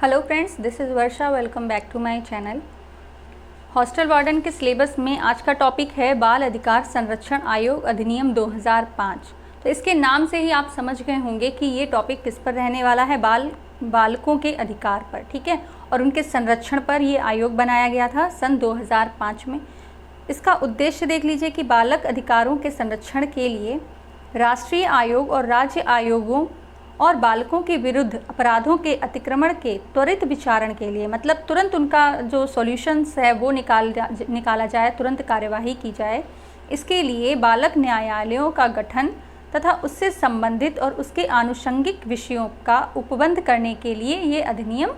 Hello friends, this is Varsha. Welcome back to my channel. Hostel warden के syllabus में आज का टॉपिक है बाल अधिकार संरक्षण आयोग अधिनियम 2005। तो इसके नाम से ही आप समझ गए होंगे कि ये टॉपिक किस पर रहने वाला है, बालकों के अधिकार पर, ठीक है, और उनके संरक्षण पर ये आयोग बनाया गया था सन 2005 में। इसका उद्देश्य देख लीजिए कि बालक अधिकारों के संरक्षण के लिए राष्ट्रीय आयोग और राज्य आयोगों और बालकों के विरुद्ध अपराधों के अतिक्रमण के त्वरित विचारण के लिए, मतलब तुरंत उनका जो सॉल्यूशंस है वो निकाला जाए, तुरंत कार्यवाही की जाए। इसके लिए बालक न्यायालयों का गठन तथा उससे संबंधित और उसके आनुषंगिक विषयों का उपबंध करने के लिए ये अधिनियम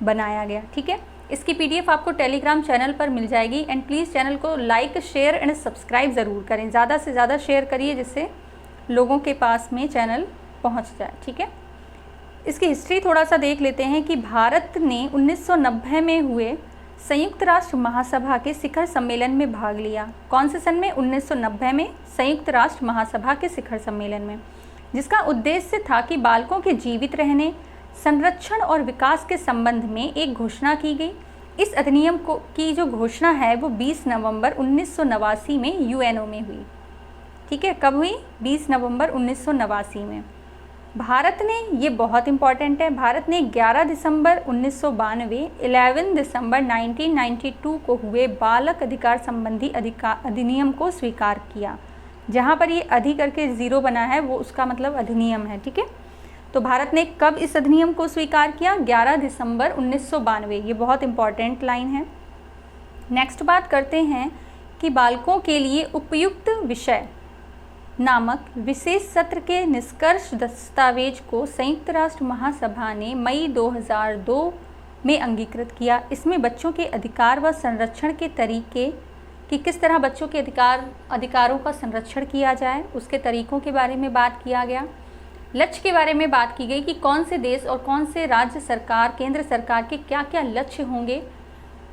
बनाया गया, ठीक है। इसकी PDF आपको टेलीग्राम चैनल पर मिल जाएगी। एंड प्लीज़ चैनल को लाइक, शेयर एंड सब्सक्राइब ज़रूर करें, ज़्यादा से ज़्यादा शेयर करिए जिससे लोगों के पास में चैनल पहुंच जाए, ठीक है। इसकी हिस्ट्री थोड़ा सा देख लेते हैं कि भारत ने 1990 में हुए संयुक्त राष्ट्र महासभा के शिखर सम्मेलन में भाग लिया। कौन से सन में? 1990 में संयुक्त राष्ट्र महासभा के शिखर सम्मेलन में, जिसका उद्देश्य था कि बालकों के जीवित रहने, संरक्षण और विकास के संबंध में एक घोषणा की गई। इस अधिनियम की जो घोषणा है वो 20 नवंबर 1989 में UNO में हुई, ठीक है। कब हुई? 20 नवंबर 1989 में। भारत ने, ये बहुत इंपॉर्टेंट है, भारत ने 11 दिसंबर 1992, 11 दिसंबर 1992 को हुए बालक अधिकार संबंधी अधिनियम को स्वीकार किया। जहाँ पर ये अधि करके 0 बना है वो उसका मतलब अधिनियम है, ठीक है। तो भारत ने कब इस अधिनियम को स्वीकार किया? 11 दिसंबर 1992। ये बहुत इंपॉर्टेंट लाइन है। नेक्स्ट बात करते हैं कि बालकों के लिए उपयुक्त विषय नामक विशेष सत्र के निष्कर्ष दस्तावेज को संयुक्त राष्ट्र महासभा ने मई 2002 में अंगीकृत किया। इसमें बच्चों के अधिकार व संरक्षण के तरीके, कि किस तरह बच्चों के अधिकारों का संरक्षण किया जाए, उसके तरीकों के बारे में बात किया गया। लक्ष्य के बारे में बात की गई कि कौन से देश और कौन से राज्य सरकार, केंद्र सरकार के क्या क्या लक्ष्य होंगे।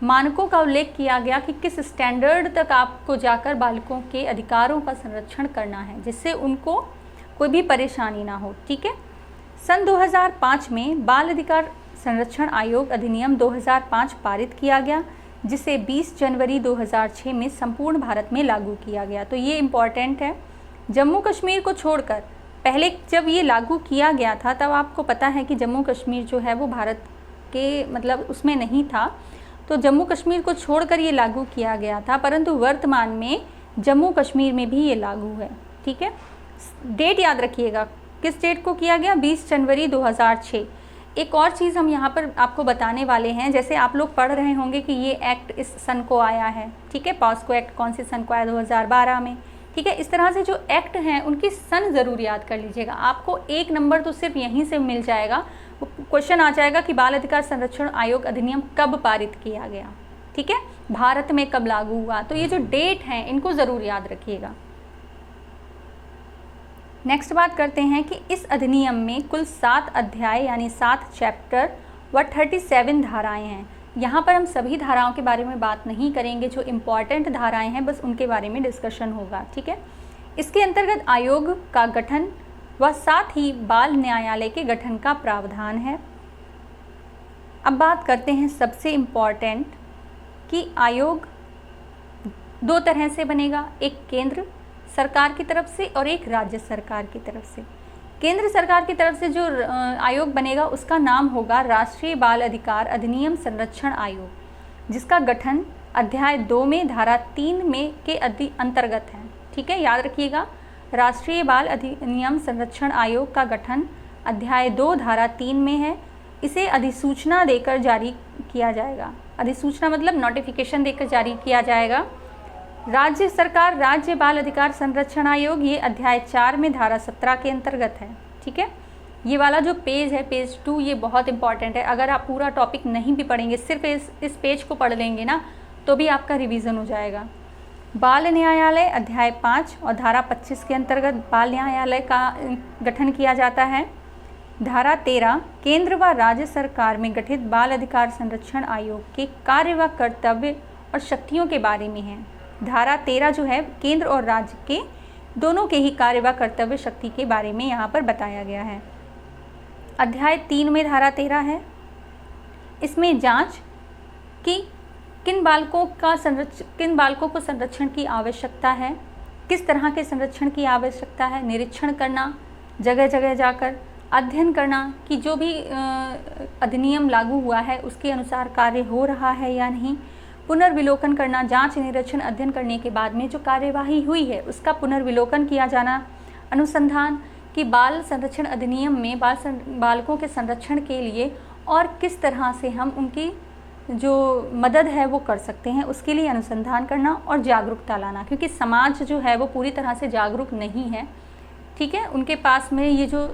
मानकों का उल्लेख किया गया कि किस स्टैंडर्ड तक आपको जाकर बालकों के अधिकारों का संरक्षण करना है जिससे उनको कोई भी परेशानी ना हो, ठीक है। सन 2005 में बाल अधिकार संरक्षण आयोग अधिनियम 2005 पारित किया गया, जिसे 20 जनवरी 2006 में संपूर्ण भारत में लागू किया गया। तो ये इम्पॉर्टेंट है। जम्मू कश्मीर को छोड़कर, पहले जब ये लागू किया गया था तब आपको पता है कि जम्मू कश्मीर जो है वो भारत के मतलब उसमें नहीं था, तो जम्मू कश्मीर को छोड़कर ये लागू किया गया था, परंतु वर्तमान में जम्मू कश्मीर में भी ये लागू है, ठीक है। डेट याद रखिएगा, किस डेट को किया गया? 20 जनवरी 2006। एक और चीज़ हम यहाँ पर आपको बताने वाले हैं, जैसे आप लोग पढ़ रहे होंगे कि ये एक्ट इस सन को आया है, ठीक है। पॉस्को एक्ट कौन से सन को आया? 2012 में, ठीक है। इस तरह से जो एक्ट हैं उनकी सन ज़रूर याद कर लीजिएगा। आपको 1 नंबर तो सिर्फ यहीं से मिल जाएगा। क्वेश्चन आ जाएगा कि बाल अधिकार संरक्षण आयोग अधिनियम कब पारित किया गया, ठीक है, भारत में कब लागू हुआ। तो ये जो डेट हैं इनको ज़रूर याद रखिएगा। नेक्स्ट बात करते हैं कि इस अधिनियम में कुल 7 अध्याय यानी 7 चैप्टर व 37 धाराएं हैं। यहाँ पर हम सभी धाराओं के बारे में बात नहीं करेंगे, जो इम्पॉर्टेंट धाराएं हैं बस उनके बारे में डिस्कशन होगा, ठीक है। इसके अंतर्गत आयोग का गठन व साथ ही बाल न्यायालय के गठन का प्रावधान है। अब बात करते हैं सबसे इम्पॉर्टेंट कि आयोग 2 तरह से बनेगा, एक केंद्र सरकार की तरफ से और एक राज्य सरकार की तरफ से। केंद्र सरकार की तरफ से जो आयोग बनेगा उसका नाम होगा राष्ट्रीय बाल अधिकार अधिनियम संरक्षण आयोग, जिसका गठन अध्याय 2 में धारा 3 में के अंतर्गत है, ठीक है। याद रखिएगा, राष्ट्रीय बाल अधिनियम संरक्षण आयोग का गठन अध्याय 2 धारा 3 में है। इसे अधिसूचना देकर जारी किया जाएगा। अधिसूचना मतलब नोटिफिकेशन देकर जारी किया जाएगा। राज्य सरकार राज्य बाल अधिकार संरक्षण आयोग, ये अध्याय 4 में धारा 17 के अंतर्गत है, ठीक है। ये वाला जो पेज है, पेज 2, ये बहुत इंपॉर्टेंट है। अगर आप पूरा टॉपिक नहीं भी पढ़ेंगे, सिर्फ इस पेज को पढ़ लेंगे ना, तो भी आपका रिवीजन हो जाएगा। बाल न्यायालय अध्याय 5 और धारा 25 के अंतर्गत बाल न्यायालय का गठन किया जाता है। धारा 13 केंद्र व राज्य सरकार में गठित बाल अधिकार संरक्षण आयोग के कार्य व कर्तव्य और शक्तियों के बारे में है। धारा 13 जो है केंद्र और राज्य के दोनों के ही कार्य व कर्तव्य शक्ति के बारे में यहाँ पर बताया गया है। अध्याय 3 में धारा 13 है। इसमें जांच कि किन बालकों को संरक्षण की आवश्यकता है, किस तरह के संरक्षण की आवश्यकता है, निरीक्षण करना, जगह जगह जाकर अध्ययन करना कि जो भी अधिनियम लागू हुआ है उसके अनुसार कार्य हो रहा है या नहीं, पुनर्विलोकन करना, जांच निरीक्षण अध्ययन करने के बाद में जो कार्यवाही हुई है उसका पुनर्विलोकन किया जाना, अनुसंधान कि बाल संरक्षण अधिनियम में बालकों के संरक्षण के लिए और किस तरह से हम उनकी जो मदद है वो कर सकते हैं, उसके लिए अनुसंधान करना और जागरूकता लाना, क्योंकि समाज जो है वो पूरी तरह से जागरूक नहीं है। ठीक है, उनके पास में ये जो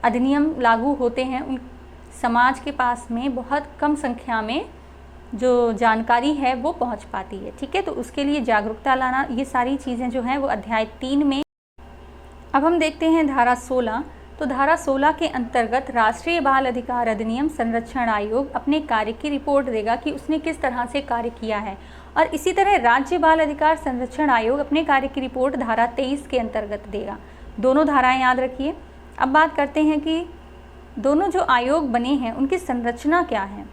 अधिनियम लागू होते हैं उन समाज के पास में बहुत कम संख्या में जो जानकारी है वो पहुंच पाती है। ठीक है, तो उसके लिए जागरूकता लाना, ये सारी चीज़ें जो हैं वो अध्याय 3 में। अब हम देखते हैं धारा 16। तो धारा 16 के अंतर्गत राष्ट्रीय बाल अधिकार अधिनियम संरक्षण आयोग अपने कार्य की रिपोर्ट देगा कि उसने किस तरह से कार्य किया है, और इसी तरह राज्य बाल अधिकार संरक्षण आयोग अपने कार्य की रिपोर्ट धारा 23 के अंतर्गत देगा। दोनों धाराएं याद रखिए। अब बात करते हैं कि दोनों जो आयोग बने हैं उनकी संरचना क्या है।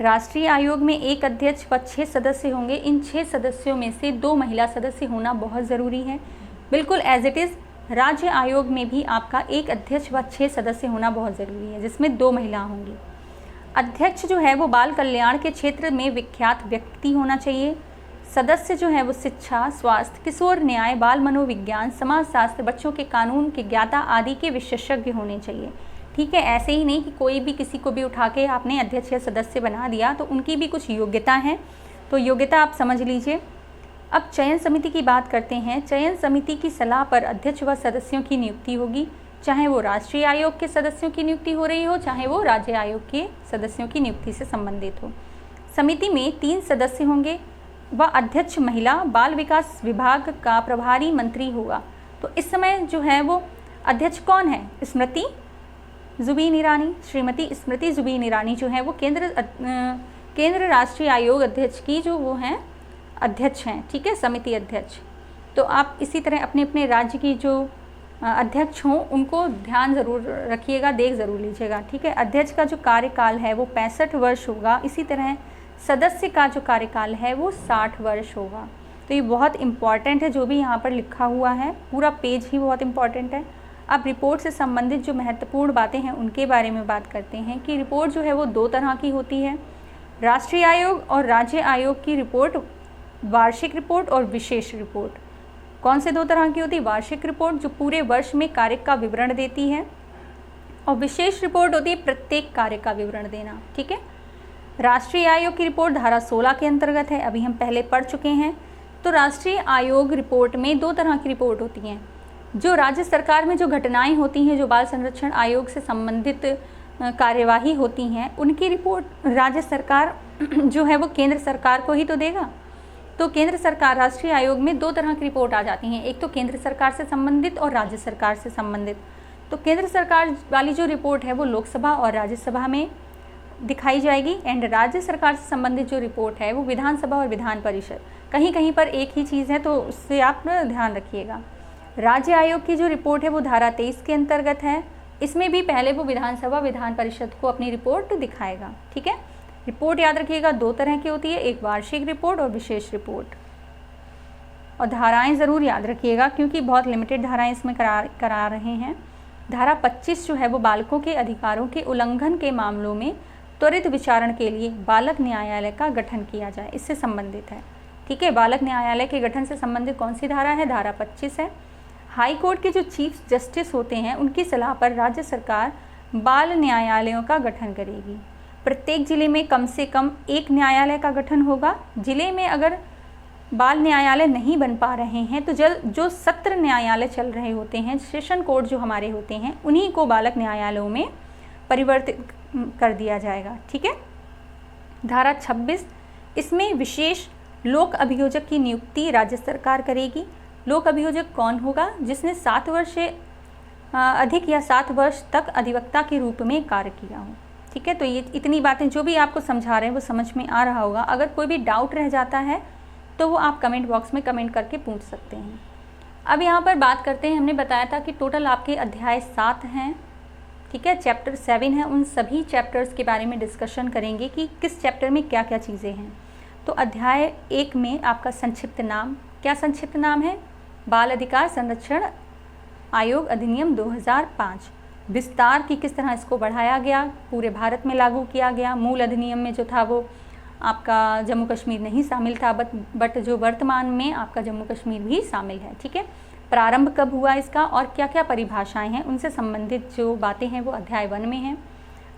राष्ट्रीय आयोग में एक अध्यक्ष व 6 सदस्य होंगे। इन 6 सदस्यों में से 2 महिला सदस्य होना बहुत ज़रूरी है, बिल्कुल एज इट इज़। राज्य आयोग में भी आपका एक अध्यक्ष व 6 सदस्य होना बहुत ज़रूरी है, जिसमें 2 महिला होंगी। अध्यक्ष जो है वो बाल कल्याण के क्षेत्र में विख्यात व्यक्ति होना चाहिए। सदस्य जो है वो शिक्षा, स्वास्थ्य, किशोर न्याय, बाल मनोविज्ञान, समाजशास्त्र, बच्चों के कानून के ज्ञाता आदि के विशेषज्ञ होने चाहिए। ठीक है, ऐसे ही नहीं कि कोई भी किसी को भी उठा के आपने अध्यक्ष या सदस्य बना दिया, तो उनकी भी कुछ योग्यता है, तो योग्यता आप समझ लीजिए। अब चयन समिति की बात करते हैं। चयन समिति की सलाह पर अध्यक्ष व सदस्यों की नियुक्ति होगी, चाहे वो राष्ट्रीय आयोग के सदस्यों की नियुक्ति हो रही हो, चाहे वो राज्य आयोग के सदस्यों की नियुक्ति से संबंधित हो। समिति में 3 सदस्य होंगे व अध्यक्ष महिला। बाल विकास विभाग का प्रभारी मंत्री होगा। तो इस समय जो है वो अध्यक्ष कौन है? स्मृति जुबीन ईरानी। श्रीमती स्मृति जुबीन ईरानी जो है वो केंद्र राष्ट्रीय आयोग अध्यक्ष की जो वो हैं अध्यक्ष हैं। ठीक है, समिति अध्यक्ष। तो आप इसी तरह अपने अपने राज्य की जो अध्यक्ष हों उनको ध्यान ज़रूर रखिएगा, देख ज़रूर लीजिएगा। ठीक है, अध्यक्ष का जो कार्यकाल है वो 65 वर्ष होगा। इसी तरह सदस्य का जो कार्यकाल है वो 60 वर्ष होगा। तो ये बहुत इम्पॉर्टेंट है, जो भी यहाँ पर लिखा हुआ है पूरा पेज ही बहुत इम्पॉर्टेंट है। अब रिपोर्ट से संबंधित जो महत्वपूर्ण बातें हैं उनके बारे में बात करते हैं कि रिपोर्ट जो है वो 2 तरह की होती है। राष्ट्रीय आयोग और राज्य आयोग की रिपोर्ट वार्षिक रिपोर्ट और विशेष रिपोर्ट। कौन से 2 तरह की होती है? वार्षिक रिपोर्ट जो पूरे वर्ष में कार्य का विवरण देती है, और विशेष रिपोर्ट होती है प्रत्येक कार्य का विवरण देना। ठीक है, राष्ट्रीय आयोग की रिपोर्ट धारा 16 के अंतर्गत है, अभी हम पहले पढ़ चुके हैं। तो राष्ट्रीय आयोग रिपोर्ट में 2 तरह की रिपोर्ट होती हैं। जो राज्य सरकार में जो घटनाएं होती हैं, जो बाल संरक्षण आयोग से संबंधित कार्यवाही होती हैं, उनकी रिपोर्ट राज्य सरकार जो है वो केंद्र सरकार को ही तो देगा। तो केंद्र सरकार, राष्ट्रीय आयोग में 2 तरह की रिपोर्ट आ जाती हैं, एक तो केंद्र सरकार से संबंधित और राज्य सरकार से संबंधित। तो केंद्र सरकार वाली जो रिपोर्ट है वो लोकसभा और राज्यसभा में दिखाई जाएगी, एंड राज्य सरकार से संबंधित जो रिपोर्ट है वो विधानसभा और विधान परिषद। कहीं कहीं पर एक ही चीज़ है, तो उससे आप ध्यान रखिएगा। राज्य आयोग की जो रिपोर्ट है वो धारा 23 के अंतर्गत है। इसमें भी पहले वो विधानसभा विधान परिषद को अपनी रिपोर्ट दिखाएगा। ठीक है, रिपोर्ट याद रखिएगा 2 तरह की होती है, एक वार्षिक रिपोर्ट और विशेष रिपोर्ट। और धाराएं ज़रूर याद रखिएगा क्योंकि बहुत लिमिटेड धाराएं इसमें करा रहे हैं। धारा 25 जो है वो बालकों के अधिकारों के उल्लंघन के मामलों में त्वरित विचारण के लिए बालक न्यायालय का गठन किया जाए, इससे संबंधित है। ठीक है, बालक न्यायालय के गठन से संबंधित कौन सी धारा है? धारा 25 है। हाई कोर्ट के जो चीफ जस्टिस होते हैं उनकी सलाह पर राज्य सरकार बाल न्यायालयों का गठन करेगी। प्रत्येक जिले में कम से कम 1 न्यायालय का गठन होगा। जिले में अगर बाल न्यायालय नहीं बन पा रहे हैं तो जो सत्र न्यायालय चल रहे होते हैं, सेशन कोर्ट जो हमारे होते हैं, उन्हीं को बालक न्यायालयों में परिवर्तित कर दिया जाएगा। ठीक है, धारा 26, इसमें विशेष लोक अभियोजक की नियुक्ति राज्य सरकार करेगी। लोक अभियोजक कौन होगा? जिसने 7 वर्ष से अधिक या 7 वर्ष तक अधिवक्ता के रूप में कार्य किया हो। ठीक है, तो ये इतनी बातें जो भी आपको समझा रहे हैं वो समझ में आ रहा होगा। अगर कोई भी डाउट रह जाता है तो वो आप कमेंट बॉक्स में कमेंट करके पूछ सकते हैं। अब यहाँ पर बात करते हैं, हमने बताया था कि टोटल आपके अध्याय 7 हैं। ठीक है। चैप्टर 7 है, उन सभी चैप्टर्स के बारे में डिस्कशन करेंगे कि किस चैप्टर में क्या क्या चीज़ें हैं। तो अध्याय 1 में आपका संक्षिप्त नाम, क्या संक्षिप्त नाम है? बाल अधिकार संरक्षण आयोग अधिनियम 2005। विस्तार की किस तरह इसको बढ़ाया गया, पूरे भारत में लागू किया गया। मूल अधिनियम में जो था वो आपका जम्मू कश्मीर नहीं शामिल था, बट जो वर्तमान में आपका जम्मू कश्मीर भी शामिल है, ठीक है। प्रारंभ कब हुआ इसका और क्या क्या परिभाषाएं हैं, उनसे संबंधित जो बातें हैं वो अध्याय 1 में हैं।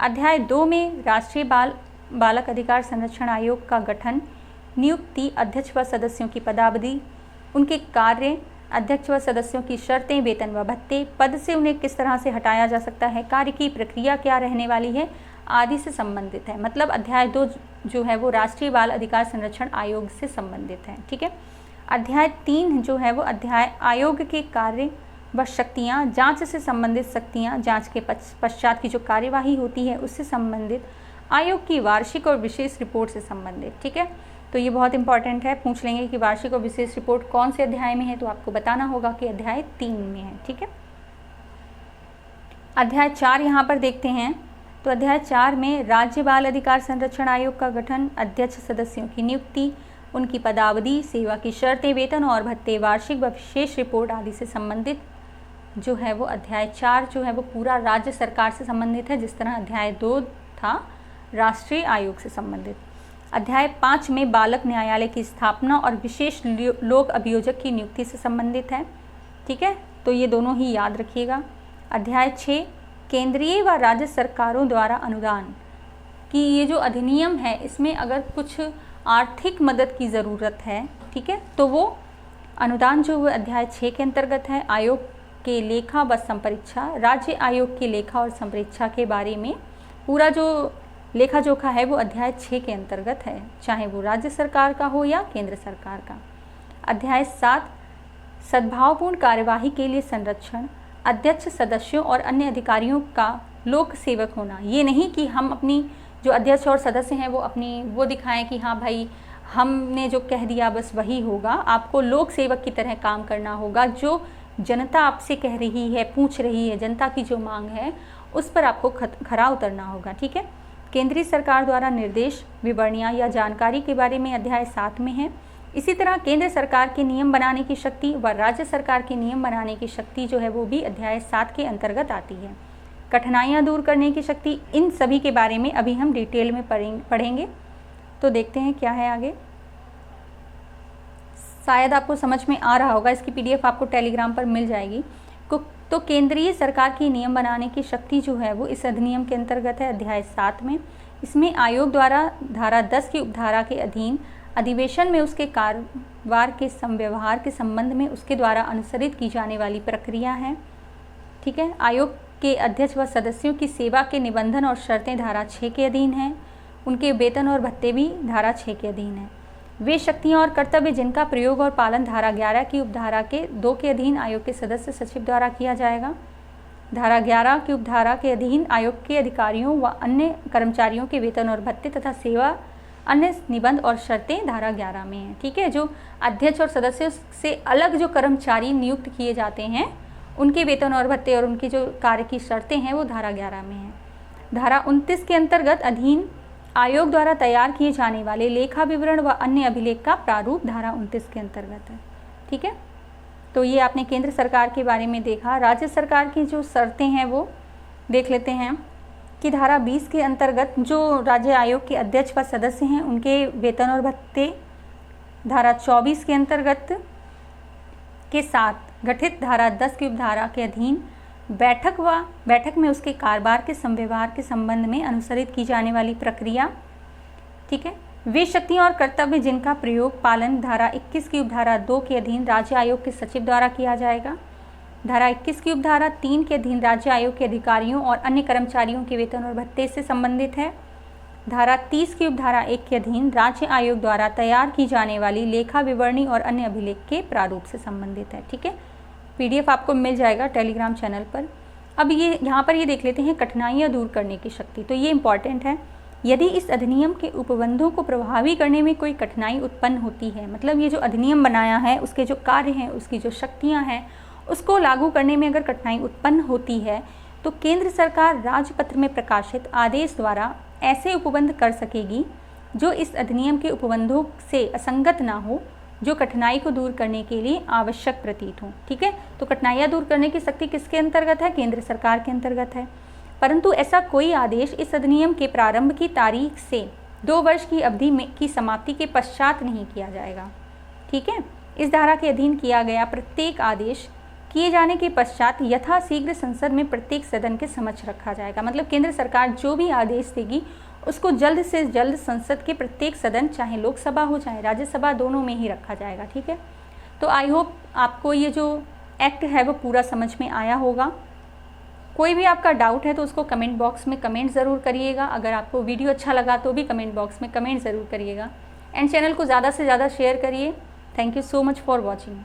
अध्याय 2 में राष्ट्रीय बालक अधिकार संरक्षण आयोग का गठन, नियुक्ति, अध्यक्ष व सदस्यों की पदावधि, उनके कार्य, अध्यक्ष व सदस्यों की शर्तें, वेतन व भत्ते, पद से उन्हें किस तरह से हटाया जा सकता है, कार्य की प्रक्रिया क्या रहने वाली है आदि से संबंधित है। मतलब अध्याय 2 जो है वो राष्ट्रीय बाल अधिकार संरक्षण आयोग से संबंधित है, ठीक है। अध्याय 3 जो है वो अध्याय आयोग के कार्य व शक्तियाँ, जांच से संबंधित शक्तियाँ, जांच के पश्चात की जो कार्यवाही होती है उससे संबंधित, आयोग की वार्षिक और विशेष रिपोर्ट से संबंधित, ठीक है। तो ये बहुत इंपॉर्टेंट है, पूछ लेंगे कि वार्षिक और विशेष रिपोर्ट कौन से अध्याय में है, तो आपको बताना होगा कि अध्याय 3 में है, ठीक है। अध्याय 4 यहाँ पर देखते हैं। तो अध्याय 4 में राज्य बाल अधिकार संरक्षण आयोग का गठन, अध्यक्ष सदस्यों की नियुक्ति, उनकी पदावधि, सेवा की शर्तें, वेतन और भत्ते, वार्षिक व विशेष रिपोर्ट आदि से संबंधित जो है वो अध्याय 4 जो है वो पूरा राज्य सरकार से संबंधित है, जिस तरह अध्याय 2 था राष्ट्रीय आयोग से संबंधित। अध्याय 5 में बालक न्यायालय की स्थापना और विशेष लोक अभियोजक की नियुक्ति से संबंधित है, ठीक है। तो ये दोनों ही याद रखिएगा। अध्याय 6 केंद्रीय व राज्य सरकारों द्वारा अनुदान, कि ये जो अधिनियम है इसमें अगर कुछ आर्थिक मदद की ज़रूरत है, ठीक है, तो वो अनुदान जो वो अध्याय 6 के अंतर्गत है। आयोग के लेखा व संपरीक्षा, राज्य आयोग के लेखा और संपरीक्षा के बारे में पूरा जो लेखा जोखा है वो अध्याय 6 के अंतर्गत है, चाहे वो राज्य सरकार का हो या केंद्र सरकार का। अध्याय 7 सद्भावपूर्ण कार्यवाही के लिए संरक्षण, अध्यक्ष सदस्यों और अन्य अधिकारियों का लोक सेवक होना। ये नहीं कि हम अपनी जो अध्यक्ष और सदस्य हैं वो अपनी वो दिखाएं कि हाँ भाई हमने जो कह दिया बस वही होगा। आपको लोक सेवक की तरह काम करना होगा। जो जनता आपसे कह रही है, पूछ रही है, जनता की जो मांग है उस पर आपको खरा उतरना होगा, ठीक है। केंद्रीय सरकार द्वारा निर्देश, विवरणियाँ या जानकारी के बारे में अध्याय 7 में है। इसी तरह केंद्र सरकार के नियम बनाने की शक्ति व राज्य सरकार के नियम बनाने की शक्ति जो है वो भी अध्याय 7 के अंतर्गत आती है। कठिनाइयाँ दूर करने की शक्ति, इन सभी के बारे में अभी हम डिटेल में पढ़ेंगे। तो देखते हैं क्या है आगे। शायद आपको समझ में आ रहा होगा, इसकी PDF आपको टेलीग्राम पर मिल जाएगी। तो केंद्रीय सरकार की नियम बनाने की शक्ति जो है वो इस अधिनियम के अंतर्गत है अध्याय 7 में। इसमें आयोग द्वारा धारा 10 की उपधारा के अधीन अधिवेशन में उसके कारोबार के संव्यवहार के संबंध में उसके द्वारा अनुसरित की जाने वाली प्रक्रिया है, ठीक है। आयोग के अध्यक्ष व सदस्यों की सेवा के निबंधन और शर्तें धारा 6 के अधीन हैं। उनके वेतन और भत्ते भी धारा 6 के अधीन हैं। वे शक्तियाँ और कर्तव्य जिनका प्रयोग और पालन धारा 11 की उपधारा के 2 के अधीन आयोग के सदस्य सचिव द्वारा किया जाएगा। धारा 11 की उपधारा के अधीन आयोग के अधिकारियों व अन्य कर्मचारियों के वेतन और भत्ते तथा सेवा अन्य निबंध और शर्तें धारा 11 में हैं, ठीक है। जो अध्यक्ष और सदस्यों से अलग जो कर्मचारी नियुक्त किए जाते हैं उनके वेतन और भत्ते और उनकी जो कार्य की शर्तें हैं वो धारा 11 में हैं। धारा 29 के अंतर्गत अधीन आयोग द्वारा तैयार किए जाने वाले लेखा विवरण व अन्य अभिलेख का प्रारूप धारा 29 के अंतर्गत है, ठीक है। तो ये आपने केंद्र सरकार के बारे में देखा। राज्य सरकार की जो शर्तें हैं वो देख लेते हैं कि धारा 20 के अंतर्गत जो राज्य आयोग के अध्यक्ष व सदस्य हैं उनके वेतन और भत्ते, धारा 24 के अंतर्गत के साथ गठित धारा 10 की उपधारा के अधीन बैठक में उसके कारोबार के संव्यवहार के संबंध में अनुसरित की जाने वाली प्रक्रिया, ठीक है। वे शक्तियाँ और कर्तव्य जिनका प्रयोग पालन धारा 21 की उपधारा 2 के अधीन राज्य आयोग के सचिव द्वारा किया जाएगा। धारा 21 की उपधारा 3 के अधीन राज्य आयोग के अधिकारियों और अन्य कर्मचारियों के वेतन और भत्ते से संबंधित है। धारा 30 की उपधारा 1 के अधीन राज्य आयोग द्वारा तैयार की जाने वाली लेखा विवरणी और अन्य अभिलेख के प्रारूप से संबंधित है, ठीक है। PDF आपको मिल जाएगा टेलीग्राम चैनल पर। अब ये यहाँ पर ये देख लेते हैं कठिनाइयाँ दूर करने की शक्ति। तो ये इम्पॉर्टेंट है। यदि इस अधिनियम के उपबंधों को प्रभावी करने में कोई कठिनाई उत्पन्न होती है, मतलब ये जो अधिनियम बनाया है उसके जो कार्य हैं, उसकी जो शक्तियाँ हैं, उसको लागू करने में अगर कठिनाई उत्पन्न होती है तो केंद्र सरकार राजपत्र में प्रकाशित आदेश द्वारा ऐसे उपबंध कर सकेगी जो इस अधिनियम के उपबंधों से असंगत ना हो, जो कठिनाई को दूर करने के लिए आवश्यक प्रतीत हो। ठीक है, तो कठिनाइयाँ दूर करने की शक्ति किसके अंतर्गत है? केंद्र सरकार के अंतर्गत है। परंतु ऐसा कोई आदेश इस अधिनियम के प्रारंभ की तारीख से 2 वर्ष की अवधि में की समाप्ति के पश्चात नहीं किया जाएगा। ठीक है, इस धारा के अधीन किया गया प्रत्येक आदेश किए जाने के पश्चात यथाशीघ्र संसद में प्रत्येक सदन के समक्ष रखा जाएगा। मतलब केंद्र सरकार जो भी आदेश देगी उसको जल्द से जल्द संसद के प्रत्येक सदन, चाहे लोकसभा हो चाहे राज्यसभा, दोनों में ही रखा जाएगा। ठीक है, तो आई होप आपको ये जो एक्ट है वो पूरा समझ में आया होगा। कोई भी आपका डाउट है तो उसको कमेंट बॉक्स में कमेंट ज़रूर करिएगा। अगर आपको वीडियो अच्छा लगा तो भी कमेंट बॉक्स में कमेंट ज़रूर करिएगा एंड चैनल को ज़्यादा से ज़्यादा शेयर करिए। Thank you so much for watching.